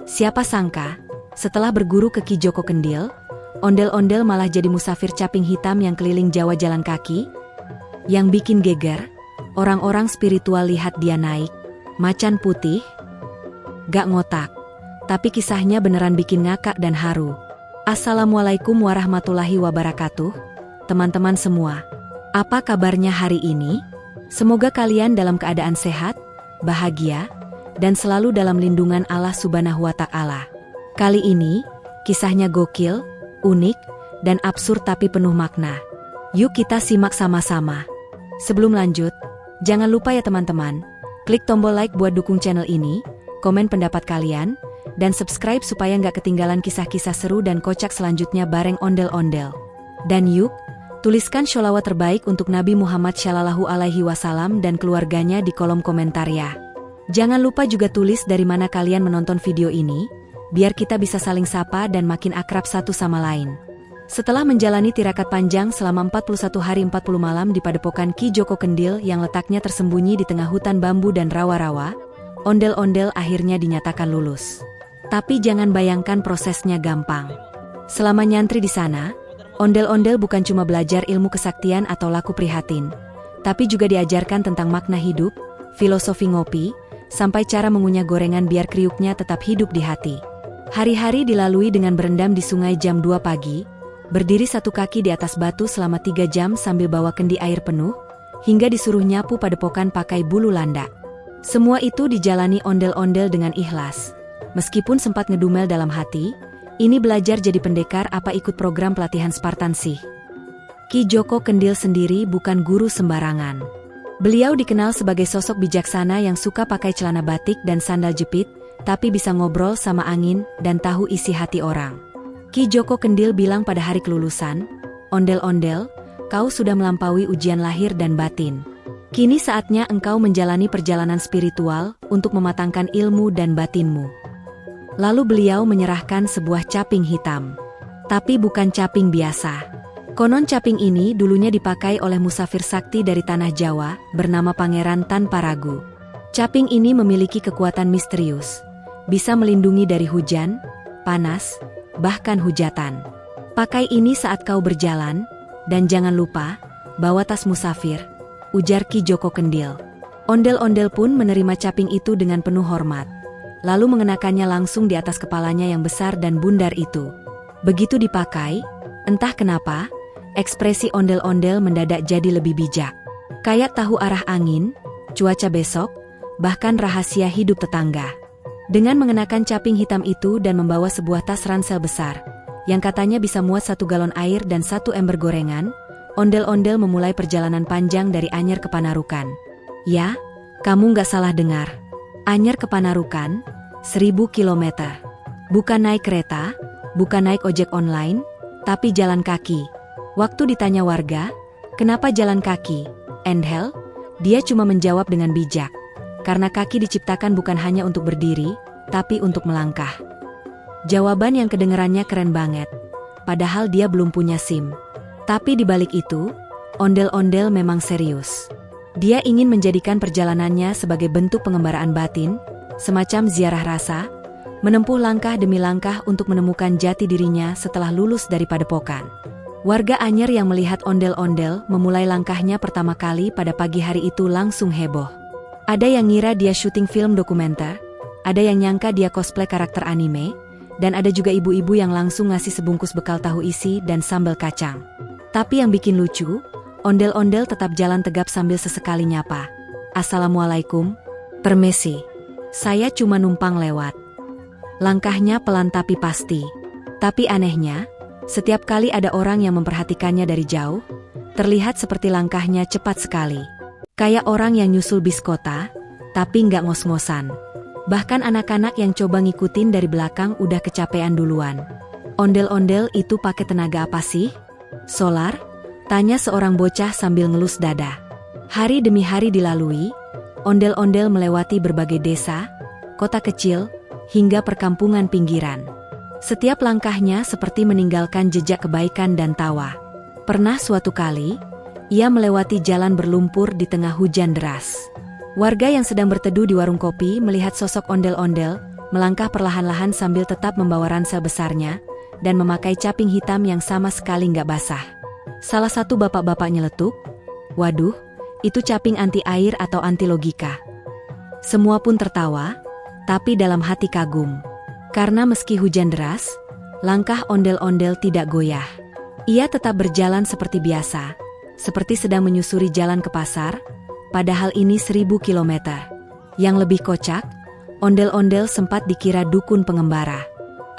Siapa sangka, setelah berguru ke Ki Joko Kendil, ondel-ondel malah jadi musafir caping hitam yang keliling Jawa jalan kaki? Yang bikin geger, orang-orang spiritual lihat dia naik, macan putih. Gak ngotak, tapi kisahnya beneran bikin ngakak dan haru. Assalamualaikum warahmatullahi wabarakatuh, teman-teman semua. Apa kabarnya hari ini? Semoga kalian dalam keadaan sehat, bahagia, dan selalu dalam lindungan Allah Subhanahu wa Ta'ala. Kali ini, kisahnya gokil, unik, dan absurd tapi penuh makna. Yuk kita simak sama-sama. Sebelum lanjut, jangan lupa ya teman-teman, klik tombol like buat dukung channel ini, komen pendapat kalian, dan subscribe supaya nggak ketinggalan kisah-kisah seru dan kocak selanjutnya bareng ondel-ondel. Dan yuk, tuliskan sholawat terbaik untuk Nabi Muhammad Shallallahu Alaihi Wasallam dan keluarganya di kolom komentar ya. Jangan lupa juga tulis dari mana kalian menonton video ini, biar kita bisa saling sapa dan makin akrab satu sama lain. Setelah menjalani tirakat panjang selama 41 hari 40 malam di padepokan Ki Joko Kendil yang letaknya tersembunyi di tengah hutan bambu dan rawa-rawa, ondel-ondel akhirnya dinyatakan lulus. Tapi jangan bayangkan prosesnya gampang. Selama nyantri di sana, ondel-ondel bukan cuma belajar ilmu kesaktian atau laku prihatin, tapi juga diajarkan tentang makna hidup, filosofi ngopi, sampai cara mengunyah gorengan biar kriuknya tetap hidup di hati. Hari-hari dilalui dengan berendam di sungai jam 2 pagi, berdiri satu kaki di atas batu selama 3 jam sambil bawa kendi air penuh, hingga disuruh nyapu padepokan pakai bulu landak. Semua itu dijalani ondel-ondel dengan ikhlas. Meskipun sempat ngedumel dalam hati, ini belajar jadi pendekar apa ikut program pelatihan Spartan sih. Ki Joko Kendil sendiri bukan guru sembarangan. Beliau dikenal sebagai sosok bijaksana yang suka pakai celana batik dan sandal jepit, tapi bisa ngobrol sama angin dan tahu isi hati orang. Ki Joko Kendil bilang pada hari kelulusan, "Ondel-ondel, kau sudah melampaui ujian lahir dan batin. Kini saatnya engkau menjalani perjalanan spiritual untuk mematangkan ilmu dan batinmu." Lalu beliau menyerahkan sebuah caping hitam. Tapi bukan caping biasa. Konon caping ini dulunya dipakai oleh musafir sakti dari tanah Jawa, bernama Pangeran Tanpa Ragu. Caping ini memiliki kekuatan misterius. Bisa melindungi dari hujan, panas, bahkan hujatan. Pakai ini saat kau berjalan, dan jangan lupa, bawa tas musafir, ujar Ki Joko Kendil. Ondel-ondel pun menerima caping itu dengan penuh hormat. Lalu mengenakannya langsung di atas kepalanya yang besar dan bundar itu. Begitu dipakai, entah kenapa, ekspresi ondel-ondel mendadak jadi lebih bijak. Kayak tahu arah angin, cuaca besok, bahkan rahasia hidup tetangga. Dengan mengenakan caping hitam itu dan membawa sebuah tas ransel besar, yang katanya bisa muat 1 galon air dan 1 ember gorengan, ondel-ondel memulai perjalanan panjang dari Anyer ke Panarukan. Ya, kamu nggak salah dengar. Anyer ke Panarukan, 1000 kilometer. Bukan naik kereta, bukan naik ojek online, tapi jalan kaki. Waktu ditanya warga, kenapa jalan kaki, Endhel, dia cuma menjawab dengan bijak. Karena kaki diciptakan bukan hanya untuk berdiri, tapi untuk melangkah. Jawaban yang kedengerannya keren banget. Padahal dia belum punya SIM. Tapi di balik itu, ondel-ondel memang serius. Dia ingin menjadikan perjalanannya sebagai bentuk pengembaraan batin, semacam ziarah rasa, menempuh langkah demi langkah untuk menemukan jati dirinya setelah lulus dari padepokan. Warga Anyer yang melihat ondel-ondel memulai langkahnya pertama kali pada pagi hari itu langsung heboh. Ada yang ngira dia syuting film dokumenter, ada yang nyangka dia cosplay karakter anime, dan ada juga ibu-ibu yang langsung ngasih sebungkus bekal tahu isi dan sambal kacang. Tapi yang bikin lucu, ondel-ondel tetap jalan tegap sambil sesekali nyapa. "Assalamualaikum, permisi. Saya cuma numpang lewat." Langkahnya pelan tapi pasti. Tapi anehnya, setiap kali ada orang yang memperhatikannya dari jauh, terlihat seperti langkahnya cepat sekali. Kayak orang yang nyusul bis kota, tapi nggak ngos-ngosan. Bahkan anak-anak yang coba ngikutin dari belakang udah kecapean duluan. "Ondel-ondel itu pakai tenaga apa sih? Solar?" tanya seorang bocah sambil ngelus dada. Hari demi hari dilalui, ondel-ondel melewati berbagai desa, kota kecil, hingga perkampungan pinggiran. Setiap langkahnya seperti meninggalkan jejak kebaikan dan tawa. Pernah suatu kali, ia melewati jalan berlumpur di tengah hujan deras. Warga yang sedang berteduh di warung kopi melihat sosok ondel-ondel, melangkah perlahan-lahan sambil tetap membawa ransel besarnya, dan memakai caping hitam yang sama sekali nggak basah. Salah satu bapak-bapak nyeletuk, "Waduh, itu caping anti air atau anti logika?" Semua pun tertawa, tapi dalam hati kagum. Karena meski hujan deras, langkah ondel-ondel tidak goyah. Ia tetap berjalan seperti biasa, seperti sedang menyusuri jalan ke pasar, padahal ini 1000 kilometer. Yang lebih kocak, ondel-ondel sempat dikira dukun pengembara.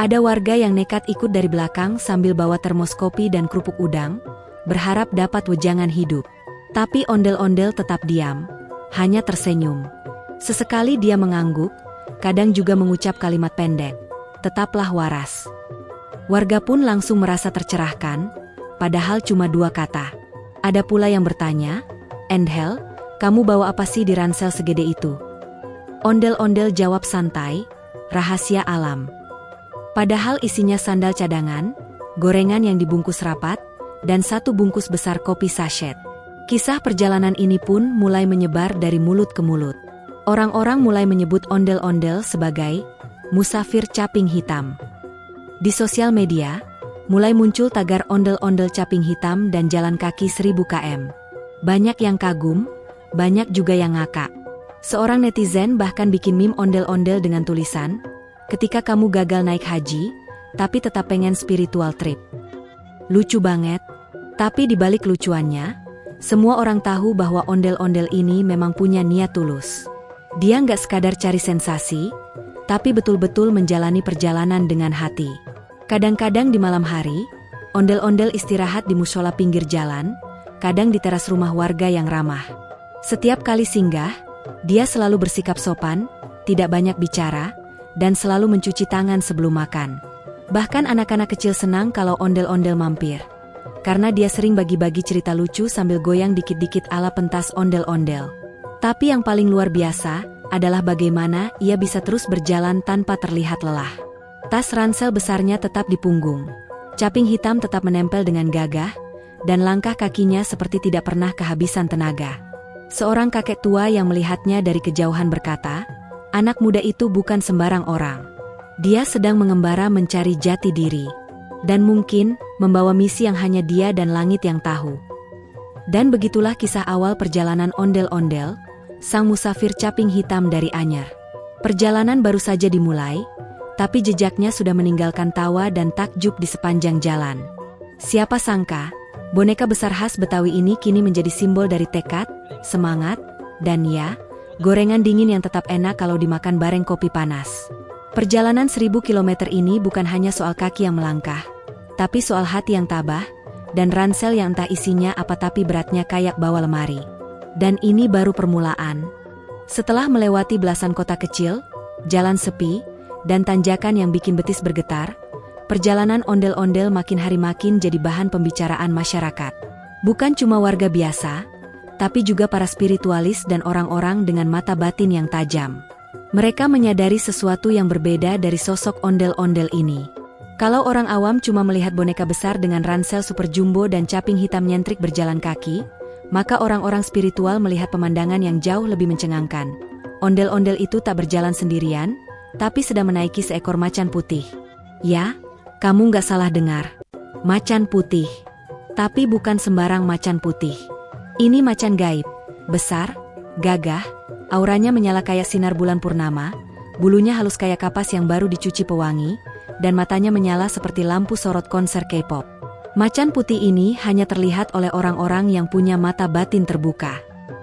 Ada warga yang nekat ikut dari belakang sambil bawa termos kopi dan kerupuk udang, berharap dapat wejangan hidup. Tapi ondel-ondel tetap diam, hanya tersenyum. Sesekali dia mengangguk, kadang juga mengucap kalimat pendek, "Tetaplah waras." Warga pun langsung merasa tercerahkan, padahal cuma 2 kata. Ada pula yang bertanya, "Endhel, kamu bawa apa sih di ransel segede itu?" Ondel-ondel jawab santai, "Rahasia alam." Padahal isinya sandal cadangan, gorengan yang dibungkus rapat, dan 1 bungkus besar kopi sachet. Kisah perjalanan ini pun mulai menyebar dari mulut ke mulut. Orang-orang mulai menyebut ondel-ondel sebagai musafir caping hitam. Di sosial media, mulai muncul tagar ondel-ondel caping hitam dan jalan kaki 1000 km. Banyak yang kagum, banyak juga yang ngakak. Seorang netizen bahkan bikin meme ondel-ondel dengan tulisan, "Ketika kamu gagal naik haji, tapi tetap pengen spiritual trip." Lucu banget, tapi di balik lucuannya, semua orang tahu bahwa ondel-ondel ini memang punya niat tulus. Dia nggak sekadar cari sensasi, tapi betul-betul menjalani perjalanan dengan hati. Kadang-kadang di malam hari, ondel-ondel istirahat di musola pinggir jalan, kadang di teras rumah warga yang ramah. Setiap kali singgah, dia selalu bersikap sopan, tidak banyak bicara, dan selalu mencuci tangan sebelum makan. Bahkan anak-anak kecil senang kalau ondel-ondel mampir, karena dia sering bagi-bagi cerita lucu sambil goyang dikit-dikit ala pentas ondel-ondel. Tapi yang paling luar biasa adalah bagaimana ia bisa terus berjalan tanpa terlihat lelah. Tas ransel besarnya tetap di punggung, caping hitam tetap menempel dengan gagah, dan langkah kakinya seperti tidak pernah kehabisan tenaga. Seorang kakek tua yang melihatnya dari kejauhan berkata, "Anak muda itu bukan sembarang orang. Dia sedang mengembara mencari jati diri. Dan mungkin membawa misi yang hanya dia dan langit yang tahu." Dan begitulah kisah awal perjalanan ondel-ondel, sang musafir caping hitam dari Anyar. Perjalanan baru saja dimulai, tapi jejaknya sudah meninggalkan tawa dan takjub di sepanjang jalan. Siapa sangka, boneka besar khas Betawi ini kini menjadi simbol dari tekad, semangat, dan ya, gorengan dingin yang tetap enak kalau dimakan bareng kopi panas. Perjalanan 1000 kilometer ini bukan hanya soal kaki yang melangkah, tapi soal hati yang tabah, dan ransel yang entah isinya apa tapi beratnya kayak bawa lemari. Dan ini baru permulaan. Setelah melewati belasan kota kecil, jalan sepi, dan tanjakan yang bikin betis bergetar, perjalanan ondel-ondel makin hari makin jadi bahan pembicaraan masyarakat. Bukan cuma warga biasa, tapi juga para spiritualis dan orang-orang dengan mata batin yang tajam. Mereka menyadari sesuatu yang berbeda dari sosok ondel-ondel ini. Kalau orang awam cuma melihat boneka besar dengan ransel super jumbo dan caping hitam nyentrik berjalan kaki, maka orang-orang spiritual melihat pemandangan yang jauh lebih mencengangkan. Ondel-ondel itu tak berjalan sendirian, tapi sedang menaiki seekor macan putih. Ya, kamu nggak salah dengar. Macan putih. Tapi bukan sembarang macan putih. Ini macan gaib, besar, gagah, auranya menyala kayak sinar bulan purnama, bulunya halus kayak kapas yang baru dicuci pewangi, dan matanya menyala seperti lampu sorot konser K-pop. Macan putih ini hanya terlihat oleh orang-orang yang punya mata batin terbuka.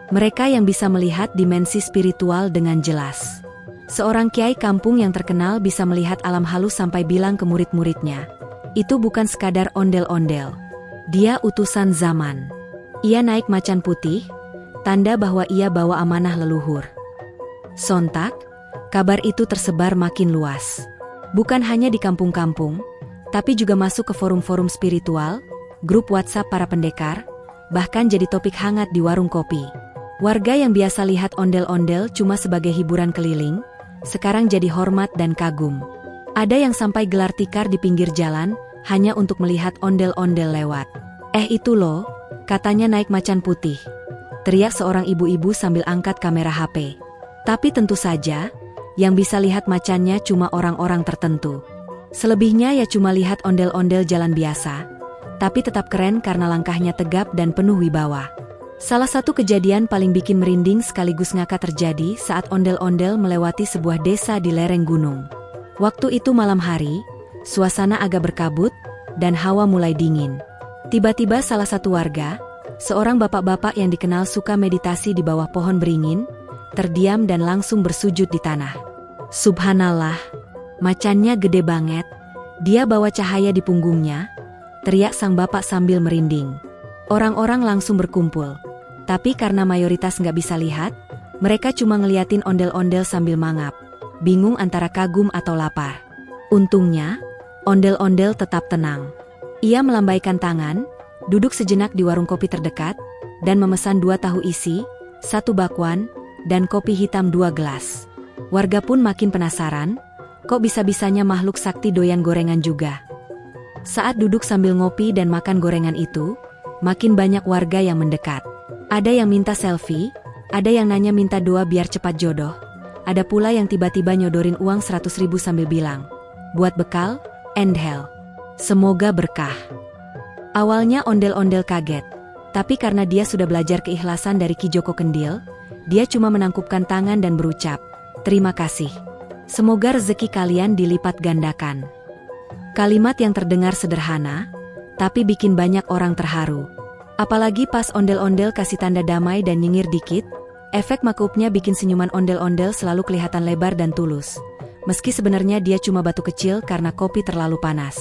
Mereka yang bisa melihat dimensi spiritual dengan jelas. Seorang kiai kampung yang terkenal bisa melihat alam halus sampai bilang ke murid-muridnya, "Itu bukan sekadar ondel-ondel. Dia utusan zaman." Ia naik macan putih, tanda bahwa ia bawa amanah leluhur. Sontak, kabar itu tersebar makin luas. Bukan hanya di kampung-kampung, tapi juga masuk ke forum-forum spiritual, grup WhatsApp para pendekar, bahkan jadi topik hangat di warung kopi. Warga yang biasa lihat ondel-ondel cuma sebagai hiburan keliling, sekarang jadi hormat dan kagum. Ada yang sampai gelar tikar di pinggir jalan, hanya untuk melihat ondel-ondel lewat. Itu loh, katanya naik macan putih," teriak seorang ibu-ibu sambil angkat kamera HP. Tapi tentu saja, Yang bisa lihat macannya cuma orang-orang tertentu. Selebihnya ya cuma lihat ondel-ondel jalan biasa. Tapi tetap keren karena langkahnya tegap dan penuh wibawa. Salah satu kejadian paling bikin merinding sekaligus ngakak terjadi saat ondel-ondel melewati sebuah desa di lereng gunung. Waktu itu malam hari, suasana agak berkabut, dan hawa mulai dingin. Tiba-tiba salah satu warga, seorang bapak-bapak yang dikenal suka meditasi di bawah pohon beringin, terdiam dan langsung bersujud di tanah. Subhanallah, macannya gede banget. Dia bawa cahaya di punggungnya, teriak sang bapak sambil merinding. Orang-orang langsung berkumpul. Tapi karena mayoritas nggak bisa lihat, mereka cuma ngeliatin ondel-ondel sambil mangap. Bingung antara kagum atau lapar. Untungnya, ondel-ondel tetap tenang. Ia melambaikan tangan, duduk sejenak di warung kopi terdekat, dan memesan 2 tahu isi, 1 bakwan, dan kopi hitam 2 gelas. Warga pun makin penasaran, kok bisa-bisanya makhluk sakti doyan gorengan juga. Saat duduk sambil ngopi dan makan gorengan itu, makin banyak warga yang mendekat. Ada yang minta selfie, ada yang nanya minta doa biar cepat jodoh. Ada pula yang tiba-tiba nyodorin uang 100.000 sambil bilang, buat bekal, endhel. Semoga berkah. Awalnya ondel-ondel kaget, tapi karena dia sudah belajar keikhlasan dari Ki Joko Kendil, dia cuma menangkupkan tangan dan berucap, terima kasih. Semoga rezeki kalian dilipat gandakan. Kalimat yang terdengar sederhana, tapi bikin banyak orang terharu. Apalagi pas ondel-ondel kasih tanda damai dan nyengir dikit, efek makupnya bikin senyuman ondel-ondel selalu kelihatan lebar dan tulus. Meski sebenarnya dia cuma batu kecil karena kopi terlalu panas.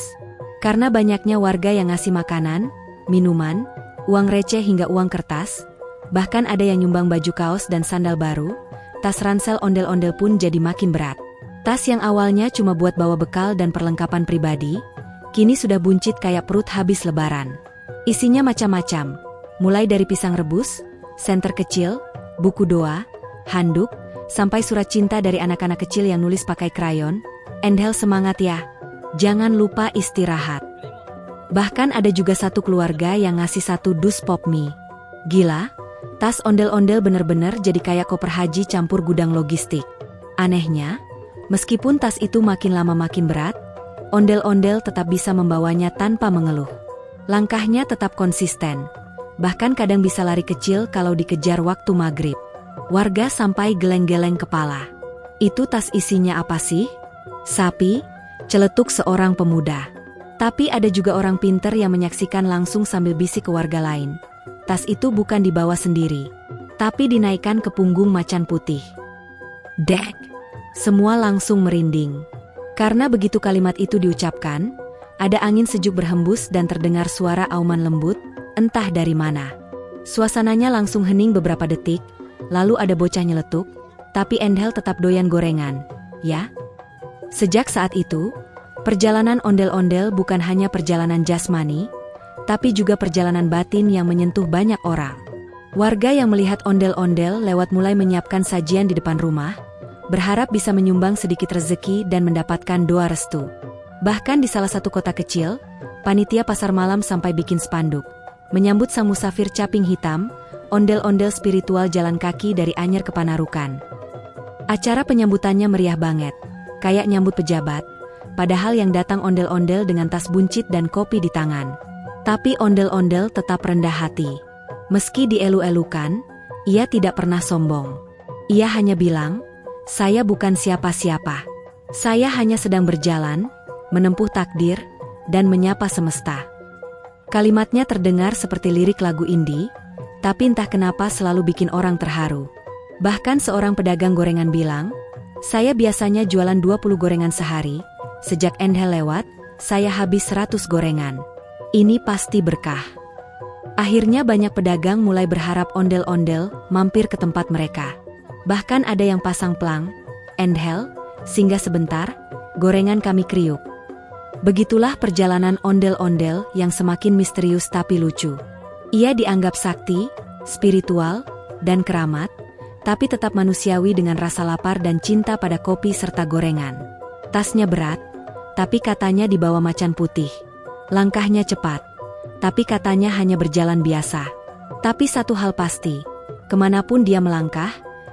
Karena banyaknya warga yang ngasih makanan, minuman, uang receh hingga uang kertas, bahkan ada yang nyumbang baju kaos dan sandal baru, tas ransel ondel-ondel pun jadi makin berat. Tas yang awalnya cuma buat bawa bekal dan perlengkapan pribadi, kini sudah buncit kayak perut habis lebaran. Isinya macam-macam, mulai dari pisang rebus, senter kecil, buku doa, handuk, sampai surat cinta dari anak-anak kecil yang nulis pakai krayon. Endhel semangat ya, jangan lupa istirahat. Bahkan ada juga satu keluarga yang ngasih 1 dus pop mie. Gila, tas ondel-ondel bener-bener jadi kayak koper haji campur gudang logistik. Anehnya, meskipun tas itu makin lama makin berat, ondel-ondel tetap bisa membawanya tanpa mengeluh. Langkahnya tetap konsisten. Bahkan kadang bisa lari kecil kalau dikejar waktu maghrib. Warga sampai geleng-geleng kepala. Itu tas isinya apa sih? Sapi, celetuk seorang pemuda. Tapi ada juga orang pinter yang menyaksikan langsung sambil bisik ke warga lain. Tas itu bukan dibawa sendiri, tapi dinaikkan ke punggung macan putih. Dek! Semua langsung merinding. Karena begitu kalimat itu diucapkan, ada angin sejuk berhembus dan terdengar suara auman lembut, entah dari mana. Suasananya langsung hening beberapa detik, lalu ada bocah nyeletuk, tapi Endhel tetap doyan gorengan, ya? Sejak saat itu, perjalanan ondel-ondel bukan hanya perjalanan jasmani, tapi juga perjalanan batin yang menyentuh banyak orang. Warga yang melihat ondel-ondel lewat mulai menyiapkan sajian di depan rumah, berharap bisa menyumbang sedikit rezeki dan mendapatkan doa restu. Bahkan di salah satu kota kecil, panitia pasar malam sampai bikin spanduk menyambut sang musafir caping hitam, ondel-ondel spiritual jalan kaki dari Anyer ke Panarukan. Acara penyambutannya meriah banget, kayak nyambut pejabat, padahal yang datang ondel-ondel dengan tas buncit dan kopi di tangan. Tapi ondel-ondel tetap rendah hati. Meski dielu-elukan, ia tidak pernah sombong. Ia hanya bilang, saya bukan siapa-siapa. Saya hanya sedang berjalan, menempuh takdir, dan menyapa semesta. Kalimatnya terdengar seperti lirik lagu indie, tapi entah kenapa selalu bikin orang terharu. Bahkan seorang pedagang gorengan bilang, saya biasanya jualan 20 gorengan sehari, sejak Endhel lewat, saya habis 100 gorengan. Ini pasti berkah. Akhirnya banyak pedagang mulai berharap ondel-ondel mampir ke tempat mereka. Bahkan ada yang pasang pelang, Endhel, singgah sebentar, gorengan kami kriuk. Begitulah perjalanan ondel-ondel yang semakin misterius tapi lucu. Ia dianggap sakti, spiritual, dan keramat, tapi tetap manusiawi dengan rasa lapar dan cinta pada kopi serta gorengan. Tasnya berat, tapi katanya dibawa macan putih. Langkahnya cepat, tapi katanya hanya berjalan biasa. Tapi satu hal pasti, kemanapun dia melangkah,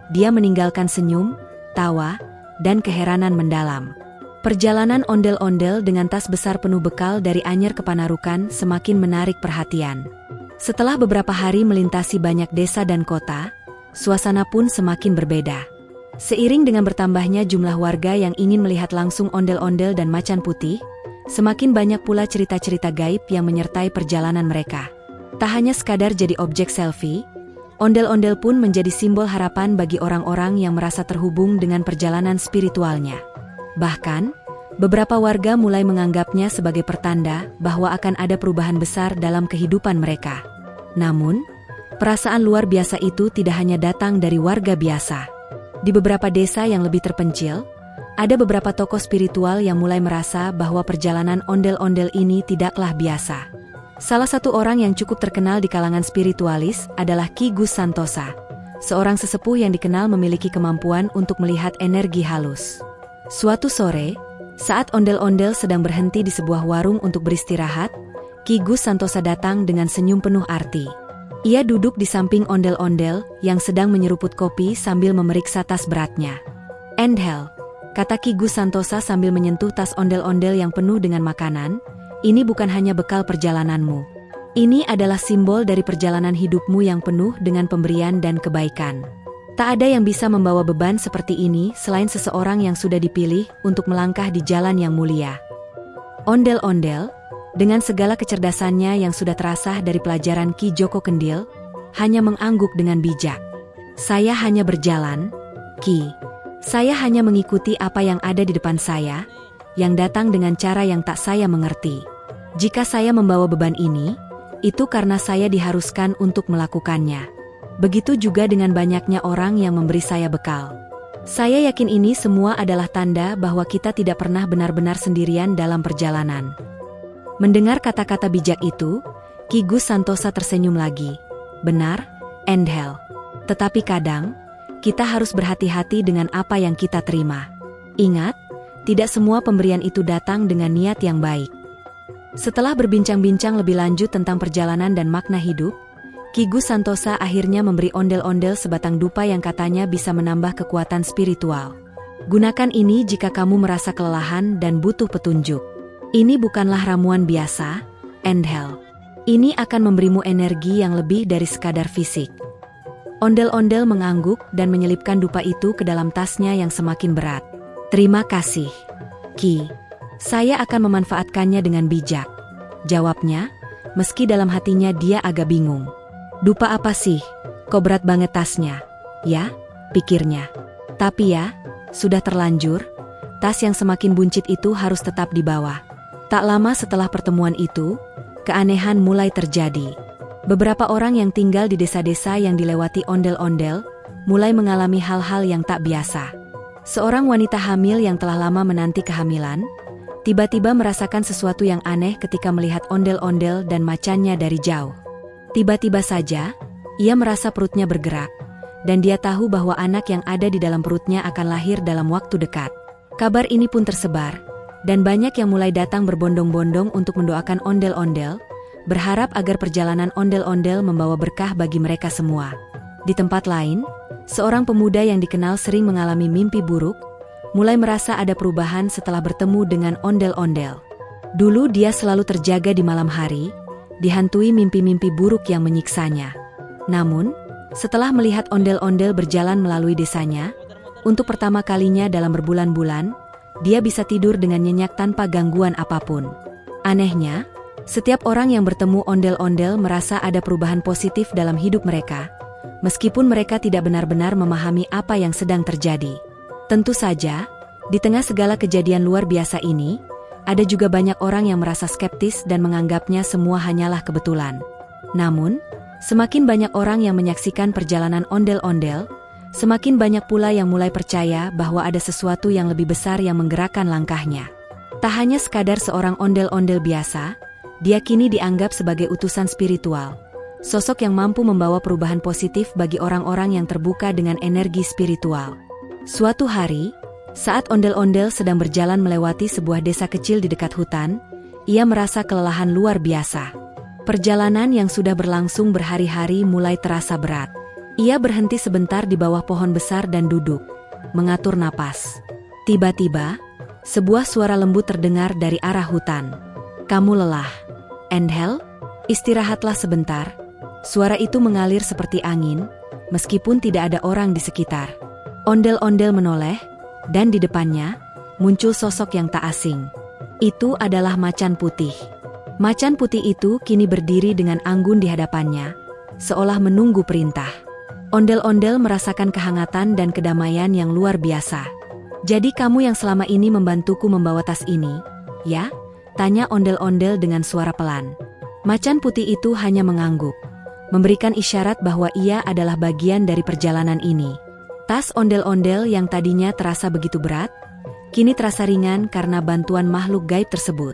dia meninggalkan senyum, tawa, dan keheranan mendalam. Perjalanan ondel-ondel dengan tas besar penuh bekal dari Anyer ke Panarukan semakin menarik perhatian. Setelah beberapa hari melintasi banyak desa dan kota, suasana pun semakin berbeda. Seiring dengan bertambahnya jumlah warga yang ingin melihat langsung ondel-ondel dan macan putih, semakin banyak pula cerita-cerita gaib yang menyertai perjalanan mereka. Tak hanya sekadar jadi objek selfie, ondel-ondel pun menjadi simbol harapan bagi orang-orang yang merasa terhubung dengan perjalanan spiritualnya. Bahkan, beberapa warga mulai menganggapnya sebagai pertanda bahwa akan ada perubahan besar dalam kehidupan mereka. Namun, perasaan luar biasa itu tidak hanya datang dari warga biasa. Di beberapa desa yang lebih terpencil, ada beberapa tokoh spiritual yang mulai merasa bahwa perjalanan ondel-ondel ini tidaklah biasa. Salah satu orang yang cukup terkenal di kalangan spiritualis adalah Ki Gus Santosa, seorang sesepuh yang dikenal memiliki kemampuan untuk melihat energi halus. Suatu sore, saat ondel-ondel sedang berhenti di sebuah warung untuk beristirahat, Ki Gus Santosa datang dengan senyum penuh arti. Ia duduk di samping ondel-ondel yang sedang menyeruput kopi sambil memeriksa tas beratnya. "Endhel," kata Ki Gus Santosa sambil menyentuh tas ondel-ondel yang penuh dengan makanan, "ini bukan hanya bekal perjalananmu. Ini adalah simbol dari perjalanan hidupmu yang penuh dengan pemberian dan kebaikan. Tak ada yang bisa membawa beban seperti ini selain seseorang yang sudah dipilih untuk melangkah di jalan yang mulia." Ondel-ondel, dengan segala kecerdasannya yang sudah terasah dari pelajaran Ki Joko Kendil, hanya mengangguk dengan bijak. "Saya hanya berjalan, Ki. Saya hanya mengikuti apa yang ada di depan saya, yang datang dengan cara yang tak saya mengerti. Jika saya membawa beban ini, itu karena saya diharuskan untuk melakukannya. Begitu juga dengan banyaknya orang yang memberi saya bekal. Saya yakin ini semua adalah tanda bahwa kita tidak pernah benar-benar sendirian dalam perjalanan." Mendengar kata-kata bijak itu, Ki Gus Santosa tersenyum lagi. "Benar, Endhel. Tetapi kadang, kita harus berhati-hati dengan apa yang kita terima. Ingat, tidak semua pemberian itu datang dengan niat yang baik." Setelah berbincang-bincang lebih lanjut tentang perjalanan dan makna hidup, Ki Gus Santosa akhirnya memberi ondel-ondel sebatang dupa yang katanya bisa menambah kekuatan spiritual. "Gunakan ini jika kamu merasa kelelahan dan butuh petunjuk. Ini bukanlah ramuan biasa, Endhel. Ini akan memberimu energi yang lebih dari sekadar fisik." Ondel-ondel mengangguk dan menyelipkan dupa itu ke dalam tasnya yang semakin berat. "Terima kasih, Ki. Saya akan memanfaatkannya dengan bijak," jawabnya, meski dalam hatinya dia agak bingung. "Dupa apa sih? Kok berat banget tasnya?" "Ya," pikirnya. "Tapi ya, sudah terlanjur, tas yang semakin buncit itu harus tetap dibawa." Tak lama setelah pertemuan itu, keanehan mulai terjadi. Beberapa orang yang tinggal di desa-desa yang dilewati ondel-ondel mulai mengalami hal-hal yang tak biasa. Seorang wanita hamil yang telah lama menanti kehamilan, tiba-tiba merasakan sesuatu yang aneh ketika melihat ondel-ondel dan macannya dari jauh. Tiba-tiba saja, ia merasa perutnya bergerak, dan dia tahu bahwa anak yang ada di dalam perutnya akan lahir dalam waktu dekat. Kabar ini pun tersebar, dan banyak yang mulai datang berbondong-bondong untuk mendoakan ondel-ondel, berharap agar perjalanan ondel-ondel membawa berkah bagi mereka semua. Di tempat lain, seorang pemuda yang dikenal sering mengalami mimpi buruk, mulai merasa ada perubahan setelah bertemu dengan ondel-ondel. Dulu dia selalu terjaga di malam hari, dihantui mimpi-mimpi buruk yang menyiksanya. Namun, setelah melihat ondel-ondel berjalan melalui desanya, untuk pertama kalinya dalam berbulan-bulan, dia bisa tidur dengan nyenyak tanpa gangguan apapun. Anehnya, setiap orang yang bertemu ondel-ondel merasa ada perubahan positif dalam hidup mereka, meskipun mereka tidak benar-benar memahami apa yang sedang terjadi. Tentu saja, di tengah segala kejadian luar biasa ini, ada juga banyak orang yang merasa skeptis dan menganggapnya semua hanyalah kebetulan. Namun, semakin banyak orang yang menyaksikan perjalanan ondel-ondel, semakin banyak pula yang mulai percaya bahwa ada sesuatu yang lebih besar yang menggerakkan langkahnya. Tak hanya sekadar seorang ondel-ondel biasa, dia kini dianggap sebagai utusan spiritual, sosok yang mampu membawa perubahan positif bagi orang-orang yang terbuka dengan energi spiritual. Suatu hari, saat ondel-ondel sedang berjalan melewati sebuah desa kecil di dekat hutan, ia merasa kelelahan luar biasa. Perjalanan yang sudah berlangsung berhari-hari mulai terasa berat. Ia berhenti sebentar di bawah pohon besar dan duduk, mengatur napas. Tiba-tiba, sebuah suara lembut terdengar dari arah hutan. "Kamu lelah, Endel? Istirahatlah sebentar." Suara itu mengalir seperti angin, meskipun tidak ada orang di sekitar. Ondel-ondel menoleh, dan di depannya, muncul sosok yang tak asing. Itu adalah macan putih. Macan putih itu kini berdiri dengan anggun di hadapannya, seolah menunggu perintah. Ondel-ondel merasakan kehangatan dan kedamaian yang luar biasa. "Jadi kamu yang selama ini membantuku membawa tas ini, ya?" tanya ondel-ondel dengan suara pelan. Macan putih itu hanya mengangguk, memberikan isyarat bahwa ia adalah bagian dari perjalanan ini. Tas ondel-ondel yang tadinya terasa begitu berat, kini terasa ringan karena bantuan makhluk gaib tersebut.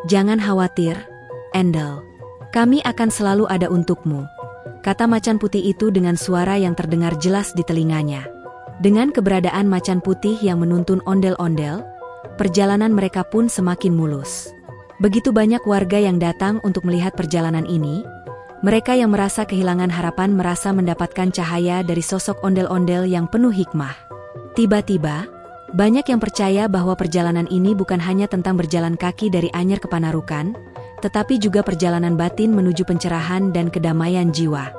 "Jangan khawatir, Endel. Kami akan selalu ada untukmu," kata macan putih itu dengan suara yang terdengar jelas di telinganya. Dengan keberadaan macan putih yang menuntun ondel-ondel, perjalanan mereka pun semakin mulus. Begitu banyak warga yang datang untuk melihat perjalanan ini. Mereka yang merasa kehilangan harapan merasa mendapatkan cahaya dari sosok ondel-ondel yang penuh hikmah. Tiba-tiba, banyak yang percaya bahwa perjalanan ini bukan hanya tentang berjalan kaki dari Anyer ke Panarukan, tetapi juga perjalanan batin menuju pencerahan dan kedamaian jiwa.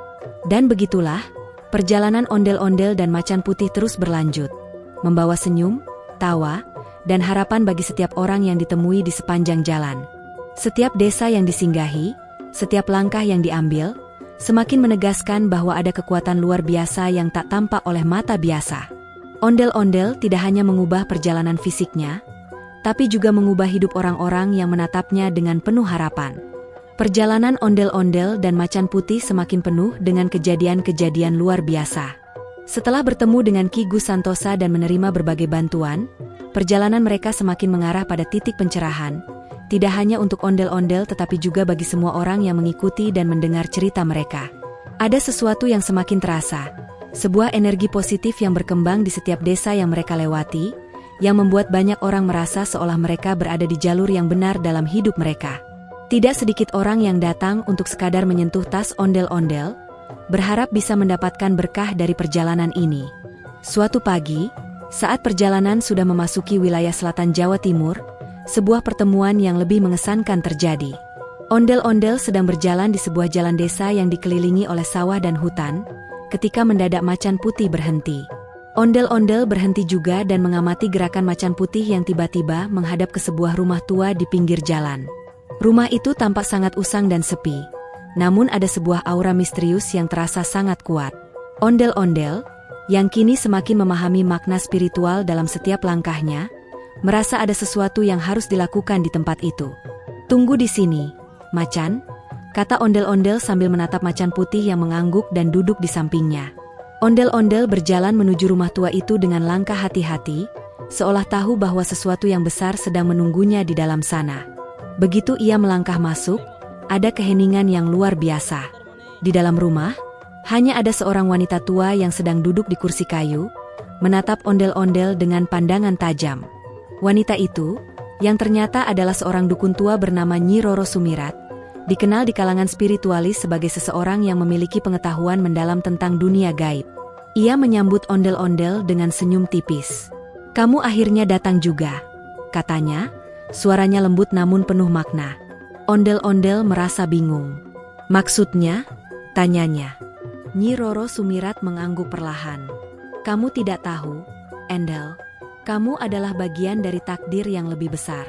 Dan begitulah, perjalanan ondel-ondel dan macan putih terus berlanjut, membawa senyum, tawa, dan harapan bagi setiap orang yang ditemui di sepanjang jalan. Setiap desa yang disinggahi, setiap langkah yang diambil, semakin menegaskan bahwa ada kekuatan luar biasa yang tak tampak oleh mata biasa. Ondel-ondel tidak hanya mengubah perjalanan fisiknya, tapi juga mengubah hidup orang-orang yang menatapnya dengan penuh harapan. Perjalanan ondel-ondel dan macan putih semakin penuh dengan kejadian-kejadian luar biasa. Setelah bertemu dengan Ki Gus Santosa dan menerima berbagai bantuan, perjalanan mereka semakin mengarah pada titik pencerahan, tidak hanya untuk ondel-ondel tetapi juga bagi semua orang yang mengikuti dan mendengar cerita mereka. Ada sesuatu yang semakin terasa, sebuah energi positif yang berkembang di setiap desa yang mereka lewati, yang membuat banyak orang merasa seolah mereka berada di jalur yang benar dalam hidup mereka. Tidak sedikit orang yang datang untuk sekadar menyentuh tas ondel-ondel, berharap bisa mendapatkan berkah dari perjalanan ini. Suatu pagi, saat perjalanan sudah memasuki wilayah selatan Jawa Timur, sebuah pertemuan yang lebih mengesankan terjadi. Ondel-ondel sedang berjalan di sebuah jalan desa yang dikelilingi oleh sawah dan hutan, ketika mendadak macan putih berhenti. Ondel-ondel berhenti juga dan mengamati gerakan macan putih yang tiba-tiba menghadap ke sebuah rumah tua di pinggir jalan. Rumah itu tampak sangat usang dan sepi, namun ada sebuah aura misterius yang terasa sangat kuat. Ondel-ondel, yang kini semakin memahami makna spiritual dalam setiap langkahnya, merasa ada sesuatu yang harus dilakukan di tempat itu. "Tunggu di sini, macan," kata ondel-ondel sambil menatap macan putih yang mengangguk dan duduk di sampingnya. Ondel-ondel berjalan menuju rumah tua itu dengan langkah hati-hati, seolah tahu bahwa sesuatu yang besar sedang menunggunya di dalam sana. Begitu ia melangkah masuk, ada keheningan yang luar biasa. Di dalam rumah, hanya ada seorang wanita tua yang sedang duduk di kursi kayu, menatap ondel-ondel dengan pandangan tajam. Wanita itu, yang ternyata adalah seorang dukun tua bernama Nyi Roro Sumirat, dikenal di kalangan spiritualis sebagai seseorang yang memiliki pengetahuan mendalam tentang dunia gaib. Ia menyambut ondel-ondel dengan senyum tipis. "Kamu akhirnya datang juga," katanya, suaranya lembut namun penuh makna. Ondel-ondel merasa bingung. "Maksudnya?" tanyanya. Nyi Roro Sumirat mengangguk perlahan. "Kamu tidak tahu, Endel. Kamu adalah bagian dari takdir yang lebih besar.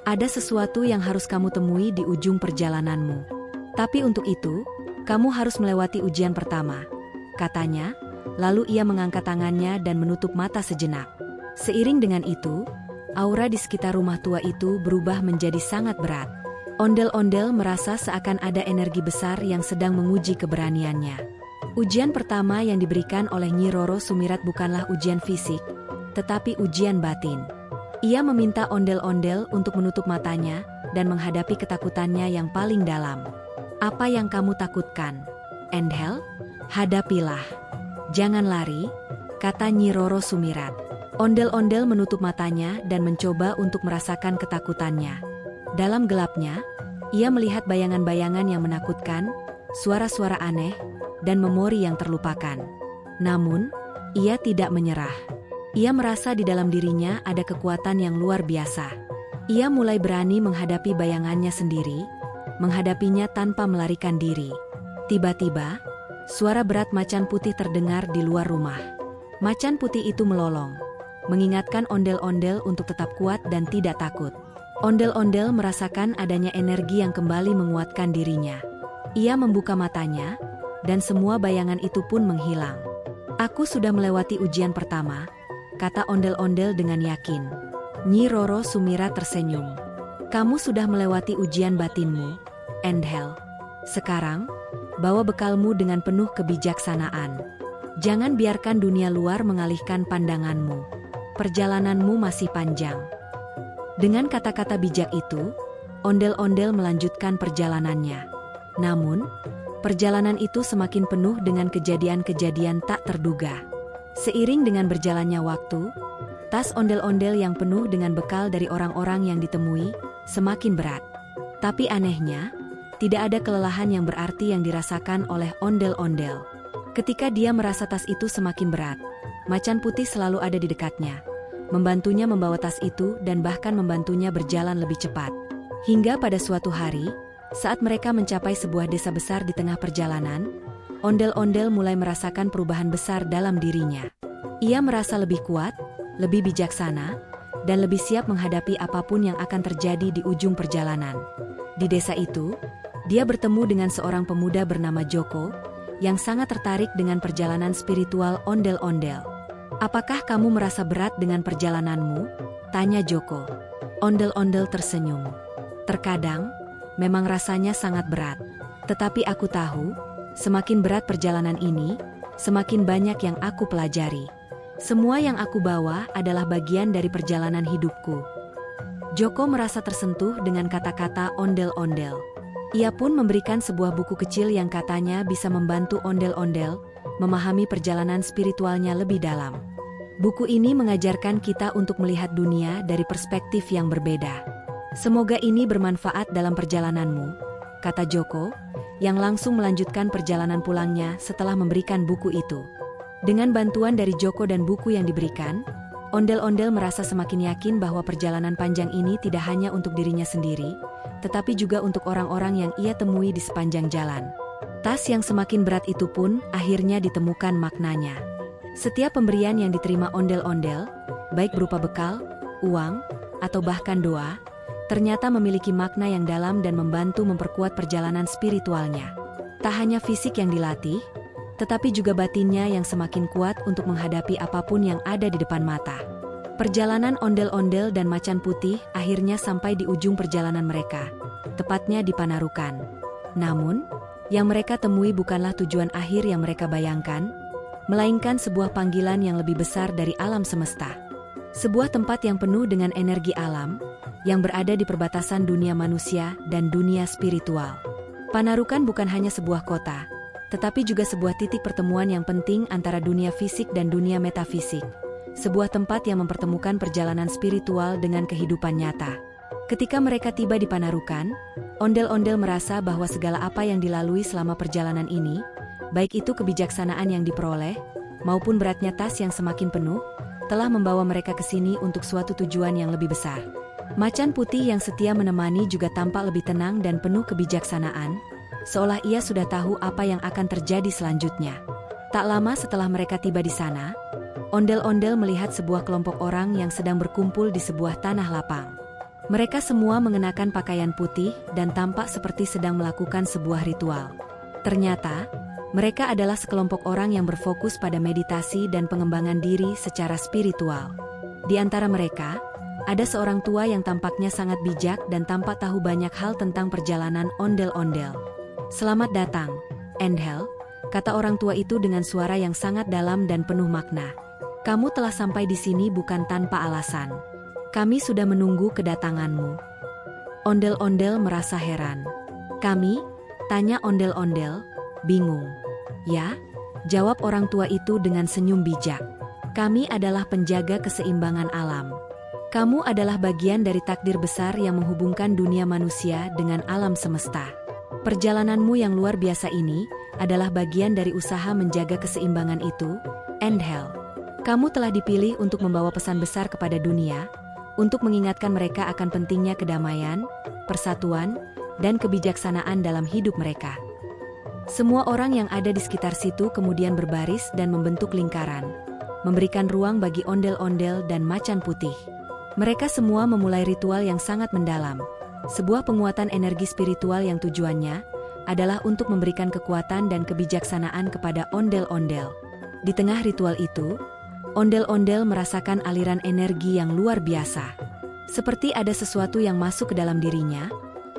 Ada sesuatu yang harus kamu temui di ujung perjalananmu. Tapi untuk itu, kamu harus melewati ujian pertama," katanya, lalu ia mengangkat tangannya dan menutup mata sejenak. Seiring dengan itu, aura di sekitar rumah tua itu berubah menjadi sangat berat. Ondel-ondel merasa seakan ada energi besar yang sedang menguji keberaniannya. Ujian pertama yang diberikan oleh Nyi Roro Sumirat bukanlah ujian fisik, tetapi ujian batin. Ia meminta ondel-ondel untuk menutup matanya dan menghadapi ketakutannya yang paling dalam. "Apa yang kamu takutkan, Endel? Hadapilah. Jangan lari," kata Nyi Roro Sumirat. Ondel-ondel menutup matanya dan mencoba untuk merasakan ketakutannya. Dalam gelapnya, ia melihat bayangan-bayangan yang menakutkan, suara-suara aneh, dan memori yang terlupakan. Namun, ia tidak menyerah. Ia merasa di dalam dirinya ada kekuatan yang luar biasa. Ia mulai berani menghadapi bayangannya sendiri, menghadapinya tanpa melarikan diri. Tiba-tiba, suara berat macan putih terdengar di luar rumah. Macan putih itu melolong, mengingatkan ondel-ondel untuk tetap kuat dan tidak takut. Ondel-ondel merasakan adanya energi yang kembali menguatkan dirinya. Ia membuka matanya, dan semua bayangan itu pun menghilang. "Aku sudah melewati ujian pertama," kata ondel-ondel dengan yakin. Nyi Roro Sumira tersenyum. "Kamu sudah melewati ujian batinmu, Endhel. Sekarang, bawa bekalmu dengan penuh kebijaksanaan. Jangan biarkan dunia luar mengalihkan pandanganmu. Perjalananmu masih panjang." Dengan kata-kata bijak itu, ondel-ondel melanjutkan perjalanannya. Namun, perjalanan itu semakin penuh dengan kejadian-kejadian tak terduga. Seiring dengan berjalannya waktu, tas ondel-ondel yang penuh dengan bekal dari orang-orang yang ditemui semakin berat. Tapi anehnya, tidak ada kelelahan yang berarti yang dirasakan oleh ondel-ondel. Ketika dia merasa tas itu semakin berat, macan putih selalu ada di dekatnya, membantunya membawa tas itu dan bahkan membantunya berjalan lebih cepat. Hingga pada suatu hari, saat mereka mencapai sebuah desa besar di tengah perjalanan, ondel-ondel mulai merasakan perubahan besar dalam dirinya. Ia merasa lebih kuat, lebih bijaksana, dan lebih siap menghadapi apapun yang akan terjadi di ujung perjalanan. Di desa itu, dia bertemu dengan seorang pemuda bernama Joko, yang sangat tertarik dengan perjalanan spiritual ondel-ondel. "Apakah kamu merasa berat dengan perjalananmu?" tanya Joko. Ondel-ondel tersenyum. "Terkadang, memang rasanya sangat berat. Tetapi aku tahu, semakin berat perjalanan ini, semakin banyak yang aku pelajari. Semua yang aku bawa adalah bagian dari perjalanan hidupku." Joko merasa tersentuh dengan kata-kata ondel-ondel. Ia pun memberikan sebuah buku kecil yang katanya bisa membantu ondel-ondel memahami perjalanan spiritualnya lebih dalam. Buku ini mengajarkan kita untuk melihat dunia dari perspektif yang berbeda. "Semoga ini bermanfaat dalam perjalananmu," kata Joko, yang langsung melanjutkan perjalanan pulangnya setelah memberikan buku itu. Dengan bantuan dari Joko dan buku yang diberikan, ondel-ondel merasa semakin yakin bahwa perjalanan panjang ini tidak hanya untuk dirinya sendiri, tetapi juga untuk orang-orang yang ia temui di sepanjang jalan. Tas yang semakin berat itu pun akhirnya ditemukan maknanya. Setiap pemberian yang diterima ondel-ondel, baik berupa bekal, uang, atau bahkan doa, ternyata memiliki makna yang dalam dan membantu memperkuat perjalanan spiritualnya. Tak hanya fisik yang dilatih, tetapi juga batinnya yang semakin kuat untuk menghadapi apapun yang ada di depan mata. Perjalanan ondel-ondel dan macan putih akhirnya sampai di ujung perjalanan mereka, tepatnya di Panarukan. Namun, yang mereka temui bukanlah tujuan akhir yang mereka bayangkan, melainkan sebuah panggilan yang lebih besar dari alam semesta. Sebuah tempat yang penuh dengan energi alam, yang berada di perbatasan dunia manusia dan dunia spiritual. Panarukan bukan hanya sebuah kota, tetapi juga sebuah titik pertemuan yang penting antara dunia fisik dan dunia metafisik. Sebuah tempat yang mempertemukan perjalanan spiritual dengan kehidupan nyata. Ketika mereka tiba di Panarukan, ondel-ondel merasa bahwa segala apa yang dilalui selama perjalanan ini, baik itu kebijaksanaan yang diperoleh, maupun beratnya tas yang semakin penuh, telah membawa mereka ke sini untuk suatu tujuan yang lebih besar. Macan putih yang setia menemani juga tampak lebih tenang dan penuh kebijaksanaan, seolah ia sudah tahu apa yang akan terjadi selanjutnya. Tak lama setelah mereka tiba di sana, ondel-ondel melihat sebuah kelompok orang yang sedang berkumpul di sebuah tanah lapang. Mereka semua mengenakan pakaian putih dan tampak seperti sedang melakukan sebuah ritual. Ternyata, mereka adalah sekelompok orang yang berfokus pada meditasi dan pengembangan diri secara spiritual. Di antara mereka, ada seorang tua yang tampaknya sangat bijak dan tampak tahu banyak hal tentang perjalanan ondel-ondel. "Selamat datang, Endhel," kata orang tua itu dengan suara yang sangat dalam dan penuh makna. "Kamu telah sampai di sini bukan tanpa alasan. Kami sudah menunggu kedatanganmu." Ondel-ondel merasa heran. "Kami?" tanya ondel-ondel, bingung. "Ya," jawab orang tua itu dengan senyum bijak. "Kami adalah penjaga keseimbangan alam. Kamu adalah bagian dari takdir besar yang menghubungkan dunia manusia dengan alam semesta. Perjalananmu yang luar biasa ini adalah bagian dari usaha menjaga keseimbangan itu, Endhel," Kamu telah dipilih untuk membawa pesan besar kepada dunia, untuk mengingatkan mereka akan pentingnya kedamaian, persatuan, dan kebijaksanaan dalam hidup mereka. Semua orang yang ada di sekitar situ kemudian berbaris dan membentuk lingkaran, memberikan ruang bagi ondel-ondel dan macan putih. Mereka semua memulai ritual yang sangat mendalam, sebuah penguatan energi spiritual yang tujuannya adalah untuk memberikan kekuatan dan kebijaksanaan kepada ondel-ondel. Di tengah ritual itu, ondel-ondel merasakan aliran energi yang luar biasa. Seperti ada sesuatu yang masuk ke dalam dirinya,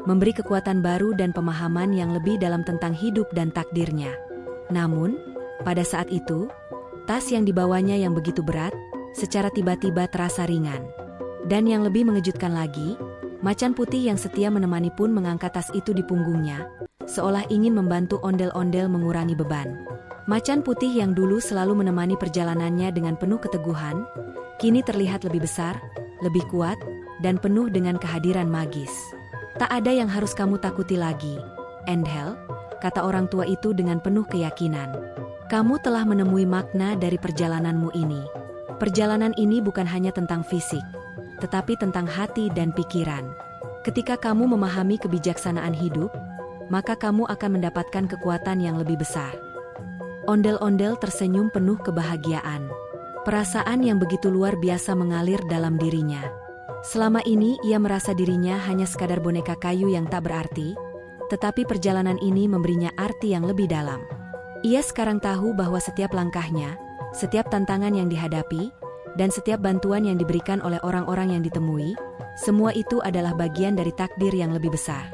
memberi kekuatan baru dan pemahaman yang lebih dalam tentang hidup dan takdirnya. Namun, pada saat itu, tas yang dibawanya yang begitu berat, secara tiba-tiba terasa ringan. Dan yang lebih mengejutkan lagi, macan putih yang setia menemani pun mengangkat tas itu di punggungnya, seolah ingin membantu ondel-ondel mengurangi beban. Macan putih yang dulu selalu menemani perjalanannya dengan penuh keteguhan, kini terlihat lebih besar, lebih kuat, dan penuh dengan kehadiran magis. Tak ada yang harus kamu takuti lagi, Endel, kata orang tua itu dengan penuh keyakinan. Kamu telah menemui makna dari perjalananmu ini. Perjalanan ini bukan hanya tentang fisik, tetapi tentang hati dan pikiran. Ketika kamu memahami kebijaksanaan hidup, maka kamu akan mendapatkan kekuatan yang lebih besar. Ondel-ondel tersenyum penuh kebahagiaan. Perasaan yang begitu luar biasa mengalir dalam dirinya. Selama ini ia merasa dirinya hanya sekadar boneka kayu yang tak berarti, tetapi perjalanan ini memberinya arti yang lebih dalam. Ia sekarang tahu bahwa setiap langkahnya, setiap tantangan yang dihadapi, dan setiap bantuan yang diberikan oleh orang-orang yang ditemui, semua itu adalah bagian dari takdir yang lebih besar.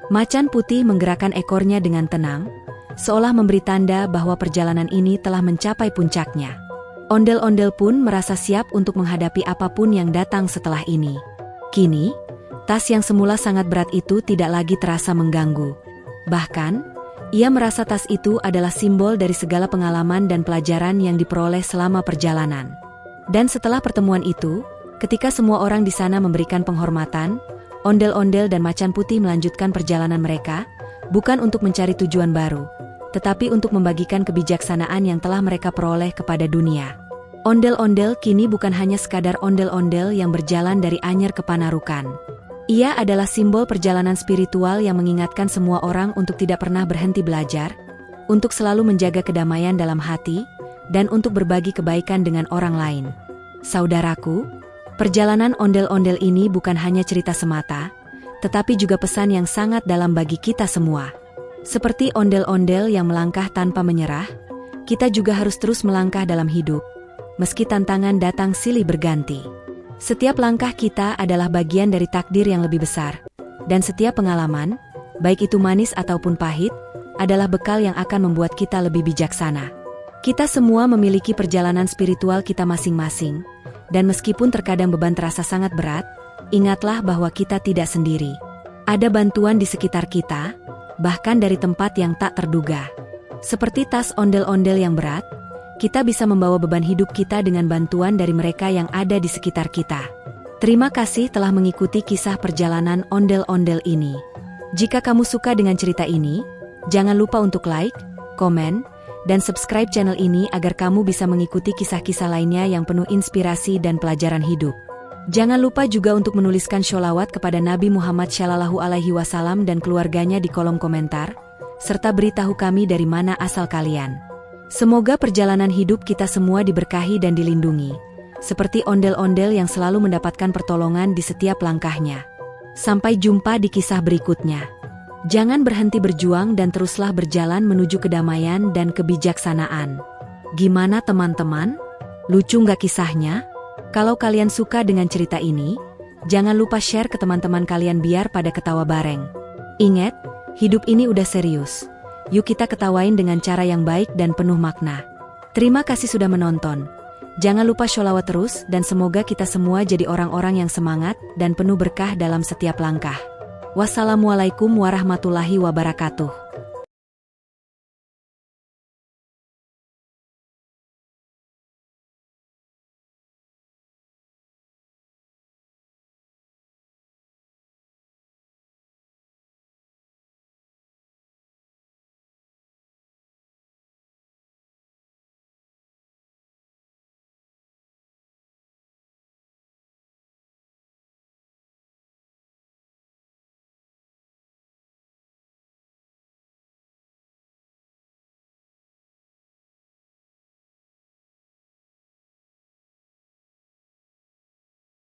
Macan putih menggerakkan ekornya dengan tenang, seolah memberi tanda bahwa perjalanan ini telah mencapai puncaknya. Ondel-ondel pun merasa siap untuk menghadapi apapun yang datang setelah ini. Kini, tas yang semula sangat berat itu tidak lagi terasa mengganggu. Bahkan, ia merasa tas itu adalah simbol dari segala pengalaman dan pelajaran yang diperoleh selama perjalanan. Dan setelah pertemuan itu, ketika semua orang di sana memberikan penghormatan, ondel-ondel dan macan putih melanjutkan perjalanan mereka, bukan untuk mencari tujuan baru, tetapi untuk membagikan kebijaksanaan yang telah mereka peroleh kepada dunia. Ondel-ondel kini bukan hanya sekadar ondel-ondel yang berjalan dari Anyer ke Panarukan. Ia adalah simbol perjalanan spiritual yang mengingatkan semua orang untuk tidak pernah berhenti belajar, untuk selalu menjaga kedamaian dalam hati, dan untuk berbagi kebaikan dengan orang lain. Saudaraku, perjalanan ondel-ondel ini bukan hanya cerita semata, tetapi juga pesan yang sangat dalam bagi kita semua. Seperti ondel-ondel yang melangkah tanpa menyerah, kita juga harus terus melangkah dalam hidup, meski tantangan datang silih berganti. Setiap langkah kita adalah bagian dari takdir yang lebih besar, dan setiap pengalaman, baik itu manis ataupun pahit, adalah bekal yang akan membuat kita lebih bijaksana. Kita semua memiliki perjalanan spiritual kita masing-masing, dan meskipun terkadang beban terasa sangat berat, ingatlah bahwa kita tidak sendiri. Ada bantuan di sekitar kita, bahkan dari tempat yang tak terduga. Seperti tas ondel-ondel yang berat, kita bisa membawa beban hidup kita dengan bantuan dari mereka yang ada di sekitar kita. Terima kasih telah mengikuti kisah perjalanan ondel-ondel ini. Jika kamu suka dengan cerita ini, jangan lupa untuk like, komen, dan subscribe channel ini agar kamu bisa mengikuti kisah-kisah lainnya yang penuh inspirasi dan pelajaran hidup. Jangan lupa juga untuk menuliskan sholawat kepada Nabi Muhammad SAW dan keluarganya di kolom komentar, serta beritahu kami dari mana asal kalian. Semoga perjalanan hidup kita semua diberkahi dan dilindungi, seperti ondel-ondel yang selalu mendapatkan pertolongan di setiap langkahnya. Sampai jumpa di kisah berikutnya. Jangan berhenti berjuang dan teruslah berjalan menuju kedamaian dan kebijaksanaan. Gimana teman-teman? Lucu nggak kisahnya? Kalau kalian suka dengan cerita ini, jangan lupa share ke teman-teman kalian biar pada ketawa bareng. Ingat, hidup ini udah serius. Yuk kita ketawain dengan cara yang baik dan penuh makna. Terima kasih sudah menonton. Jangan lupa sholawat terus dan semoga kita semua jadi orang-orang yang semangat dan penuh berkah dalam setiap langkah. Wassalamualaikum warahmatullahi wabarakatuh.